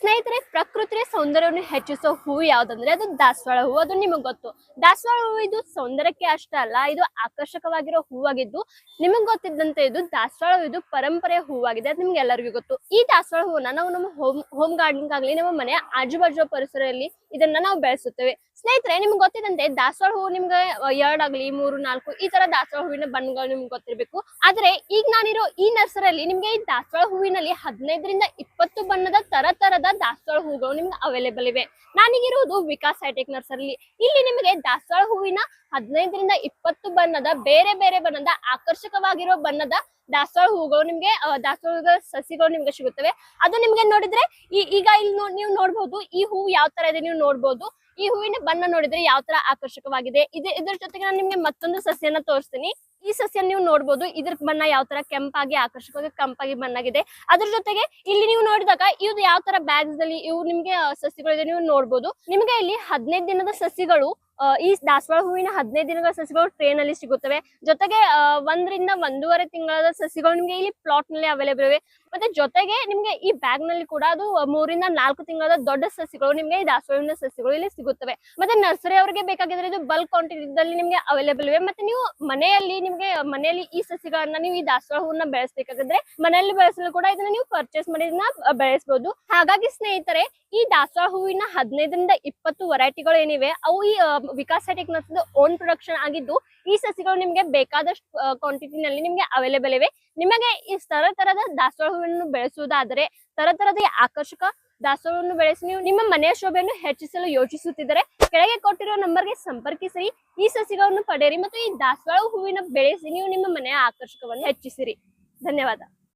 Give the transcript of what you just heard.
ಸ್ನೇಹಿತರೆ, ಪ್ರಕೃತಿಯ ಸೌಂದರ್ಯವನ್ನು ಹೆಚ್ಚಿಸೋ ಹೂವು ಯಾವ್ದಂದ್ರೆ ಅದು ದಾಸವಾಳ ಹೂವು. ಅದು ನಿಮಗ್ ಗೊತ್ತು. ದಾಸವಾಳ ಹೂವು ಇದು ಸೌಂದರ್ಯಕ್ಕೆ ಅಷ್ಟೇ ಅಲ್ಲ, ಇದು ಆಕರ್ಷಕವಾಗಿರೋ ಹೂವಾಗಿದ್ದು ನಿಮಗ್ ಗೊತ್ತಿದ್ದಂತೆ ಇದು ದಾಸವಾಳ ಇದು ಪರಂಪರೆಯ ಹೂವಾಗಿದೆ. ಅದು ನಿಮ್ಗೆ ಎಲ್ಲರಿಗೂ ಗೊತ್ತು. ಈ ದಾಸವಾಳ ಹೂವನ್ನ ನಾವು ನಮ್ಮ ಹೋಮ್ ಗಾರ್ಡನಿಂಗ್ ಆಗ್ಲಿ, ನಮ್ಮ ಮನೆಯ ಆಜು ಬಾಜು ಪರಿಸರದಲ್ಲಿ ಇದನ್ನ ನಾವು ಬೆಳೆಸುತ್ತೇವೆ. ಸ್ನೇಹಿತರೆ, ನಿಮ್ಗೆ ಗೊತ್ತಿದ್ದಂತೆ ದಾಸವಾಳ ಹೂವು ನಿಮ್ಗೆ 2 ಆಗ್ಲಿ 3, 4 ಈ ತರ ದಾಸವಾಳ ಹೂವಿನ ಬಣ್ಣಗಳು ನಿಮ್ಗೆ ಗೊತ್ತಿರ್ಬೇಕು. ಆದ್ರೆ ಈಗ ನಾನಿರೋ ಈ ನರ್ಸರಿಯಲ್ಲಿ ನಿಮ್ಗೆ ಈ ದಾಸವಾಳ ಹೂವಿನಲ್ಲಿ 15 ರಿಂದ 20 ಬಣ್ಣದ ತರದ ದಾಸವಾಳ ಹೂಗಳು ನಿಮ್ಗೆ ಅವೈಲೇಬಲ್ ಇವೆ. ನಾನೀಗಿರುವುದು ವಿಕಾಸ್ ಹೈಟೆಕ್ ನರ್ಸರಿ. ಇಲ್ಲಿ ನಿಮಗೆ ದಾಸವಾಳ ಹೂವಿನ 15 ರಿಂದ 20 ಬಣ್ಣದ ಬೇರೆ ಬೇರೆ ಬಣ್ಣದ ಆಕರ್ಷಕವಾಗಿರೋ ಬಣ್ಣದ ದಾಸವಾಳ ಹೂಗಳು ನಿಮ್ಗೆ ದಾಸವಾಳದ ಸಸಿಗಳು ನಿಮ್ಗೆ ಸಿಗುತ್ತವೆ. ಅದು ನಿಮ್ಗೆ ನೋಡಿದ್ರೆ ಈಗ ಇಲ್ಲಿ ನೀವು ನೋಡ್ಬಹುದು, ಈ ಹೂವು ಯಾವ ತರ ಇದೆ ನೀವು ನೋಡ್ಬೋದು. ಈ ಹೂವಿನ ಬಣ್ಣ ನೋಡಿದ್ರೆ ಯಾವ ತರ ಆಕರ್ಷಕವಾಗಿದೆ. ಇದ್ರ ಜೊತೆಗೆ ನಾನು ನಿಮ್ಗೆ ಮತ್ತೊಂದು ಸಸ್ಯನ ತೋರಿಸ್ತೀನಿ. ಈ ಸಸ್ಯ ನೀವು ನೋಡ್ಬೋದು, ಇದ್ರ ಬಣ್ಣ ಯಾವ ತರ ಕೆಂಪಾಗಿ ಆಕರ್ಷಕವಾಗಿ ಕೆಂಪಾಗಿ ಬಣ್ಣಗಿದೆ. ಅದ್ರ ಜೊತೆಗೆ ಇಲ್ಲಿ ನೀವು ನೋಡಿದಾಗ ಇದು ಯಾವ ತರ ಬ್ಯಾಗ್ಸ್ ಅಲ್ಲಿ ಇವು ನಿಮ್ಗೆ ಸಸಿಗಳಿದೆ ನೀವು ನೋಡ್ಬೋದು. ನಿಮ್ಗೆ ಇಲ್ಲಿ 15 ದಿನದ ಸಸಿಗಳು ಈ ದಾಸವಾಳ ಹೂವಿನ 15 ದಿನಗಳ ಸಸಿಗಳು ಟ್ರೇನ್ ಅಲ್ಲಿ ಸಿಗುತ್ತವೆ. ಜೊತೆಗೆ 1 ರಿಂದ 1.5 ತಿಂಗಳ ಸಸಿಗಳು ನಿಮ್ಗೆ ಇಲ್ಲಿ ಪ್ಲಾಟ್ ನಲ್ಲಿ ಅವೈಲೇಬಲ್ ಇವೆ. ಮತ್ತೆ ಜೊತೆಗೆ ನಿಮ್ಗೆ ಈ ಬ್ಯಾಗ್ ನಲ್ಲಿ ಕೂಡ ಅದು 3 ರಿಂದ 4 ತಿಂಗಳ ದೊಡ್ಡ ಸಸಿಗಳು ನಿಮ್ಗೆ ಈ ದಾಸವಾಳ ಹೂವಿನ ಸಸಿಗಳು ಇಲ್ಲಿ ಸಿಗುತ್ತವೆ. ಮತ್ತೆ ನರ್ಸರಿ ಅವರಿಗೆ ಬೇಕಾಗಿದ್ರೆ ಇದು ಬಲ್ಕ್ ಕ್ವಾಂಟಿಟಿದಲ್ಲಿ ನಿಮ್ಗೆ ಅವೈಲೇಬಲ್ ಇವೆ. ಮತ್ತೆ ನೀವು ಮನೆಯಲ್ಲಿ ಈ ಸಸಿಗಳನ್ನ ನೀವು ಈ ದಾಸವಾಳ ಹೂವನ್ನ ಬೆಳೆಸಬೇಕಾದ್ರೆ ಮನೆಯಲ್ಲಿ ಬೆಳೆಸಲು ಕೂಡ ಇದನ್ನ ನೀವು ಪರ್ಚೇಸ್ ಮಾಡಿ ಇದನ್ನ ಬೆಳೆಸಬಹುದು. ಹಾಗಾಗಿ ಸ್ನೇಹಿತರೆ, ಈ ದಾಸವಾಳ ಹೂವಿನ 15 ರಿಂದ 20 ವೆರೈಟಿಗಳು ಏನಿವೆ ಅವು ಈ Vikas hitech nursery own production ಆಗಿದ್ದು ಈ ಸಸಿಗಳು ನಿಮ್ಗೆ ಬೇಕಾದಷ್ಟು ಕ್ವಾಂಟಿಟಿನಲ್ಲಿ ನಿಮ್ಗೆ ಅವೈಲೇಬಲ್ ಇವೆ. ನಿಮಗೆ ಈ ತರದ ದಾಸವಾಳ ಹೂವನ್ನು ಬೆಳೆಸುವುದಾದರೆ ತರದ ಆಕರ್ಷಕ ದಾಸವಾಳವನ್ನು ಬೆಳೆಸಿ ನೀವು ನಿಮ್ಮ ಮನೆಯ ಶೋಭೆಯನ್ನು ಹೆಚ್ಚಿಸಲು ಯೋಚಿಸುತ್ತಿದ್ದರೆ ಕೆಳಗೆ ಕೊಟ್ಟಿರುವ ನಂಬರ್ಗೆ ಸಂಪರ್ಕಿಸಿ ಈ ಸಸಿಗಳನ್ನು ಪಡೆಯಿರಿ ಮತ್ತು ಈ ದಾಸವಾಳ ಹೂವಿನ ಬೆಳೆಸಿ ನೀವು ನಿಮ್ಮ ಮನೆಯ ಆಕರ್ಷಕವನ್ನು ಹೆಚ್ಚಿಸಿರಿ. ಧನ್ಯವಾದ.